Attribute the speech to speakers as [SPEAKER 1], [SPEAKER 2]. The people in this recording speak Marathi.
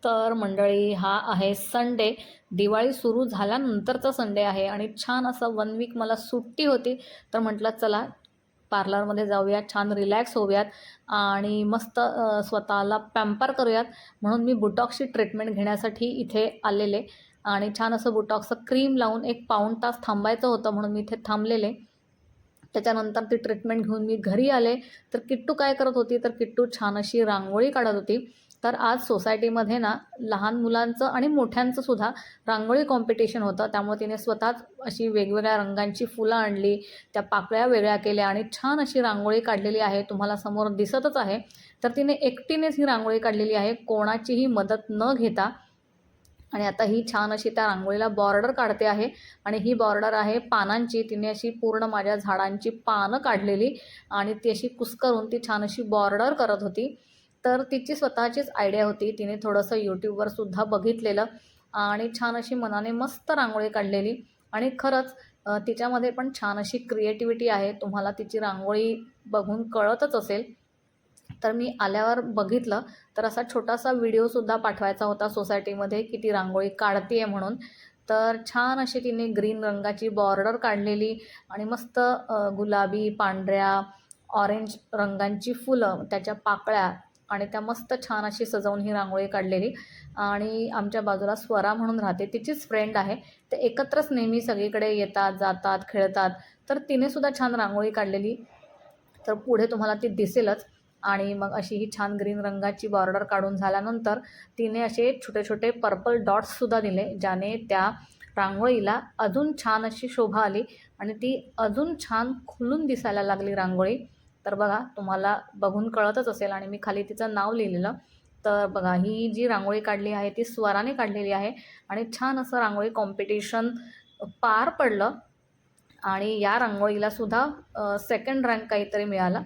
[SPEAKER 1] तर मंडळी, हा आहे संडे. दिवाळी सुरू झाल्यानंतरचा संडे आहे आणि छान असा 1 वीक मला सुट्टी होती. तर म्हटलं चला पार्लरमध्ये जाऊयात, छान रिलॅक्स होऊयात आणि मस्त स्वतःला पॅम्पर करूयात. म्हणून मी बोटॉक्सची ट्रीटमेंट घेण्यासाठी इथे आलेले आणि छान असं बोटॉक्सचं क्रीम लावून 1 पाऊण तास थांबायचं होतं, म्हणून मी इथे थांबलेले. त्याच्यानंतर ती ट्रीटमेंट घेऊन मी घरी आले. तर किट्टू काय करत होती, तर किट्टू छान अशी रांगोळी काढत होती. तर आज सोसायटीमध्ये ना लहान मुलांचं आणि मोठ्यांचं सुद्धा रांगोळी कॉम्पिटिशन होतं. त्यामुळे तिने स्वतःच अशी वेगवेगळ्या रंगांची फुलं आणली, त्या पाकळ्या वेगळ्या केल्या आणि छान अशी रांगोळी काढलेली आहे. तुम्हाला समोर दिसतच आहे. तर तिने एकटीनेच ही रांगोळी काढलेली आहे, कोणाचीही मदत न घेता. आणि आता ही छान अशी त्या रांगोळीला बॉर्डर काढते आहे आणि ही बॉर्डर आहे पानांची. तिने अशी पूर्ण माझ्या झाडांची पानं काढलेली आणि ती अशी कुस्करून ती छान अशी बॉर्डर करत होती. तर तिची स्वतःचीच आयडिया होती. तिने थोडंसं यूट्यूबवर सुद्धा बघितलेलं आणि छान अशी मनाने मस्त रांगोळी काढलेली. आणि खरंच तिच्यामध्ये पण छान अशी क्रिएटिव्हिटी आहे. तुम्हाला तिची रांगोळी बघून कळतच असेल. तर मी आल्यावर बघितलं, तर असा छोटासा व्हिडिओसुद्धा पाठवायचा होता सोसायटीमध्ये की ती रांगोळी काढते आहे म्हणून. तर छान अशी तिने ग्रीन रंगाची बॉर्डर काढलेली आणि मस्त गुलाबी, पांढऱ्या, ऑरेंज रंगांची फुलं, त्याच्या पाकळ्या आणि त्या मस्त छान अशी सजवून ही रांगोळी काढलेली. आणि आमच्या बाजूला स्वरा म्हणून राहते, तिचीच फ्रेंड आहे. ते एकत्रच नेहमी सगळीकडे येतात, जातात, खेळतात. तर तिनेसुद्धा छान रांगोळी काढलेली. तर पुढे तुम्हाला ती दिसेलच. आणि मग अशी ही छान ग्रीन रंगाची बॉर्डर काढून झाल्यानंतर तिने असे छोटे छोटे पर्पल डॉट्ससुद्धा दिले, ज्याने त्या रांगोळीला अजून छान अशी शोभा आली आणि ती अजून छान खुलून दिसायला लागली रांगोळी. तर बघा, तुम्हाला बघून कळतच असेल आणि मी खाली तिचं नाव लिहिलेलं. तर बघा, ही जी रांगोळी काढली आहे ती स्वराने काढलेली आहे आणि छान असं रांगोळी कॉम्पिटिशन पार पडलं आणि या रांगोळीला सुद्धा सेकंड रँक काहीतरी मिळाला.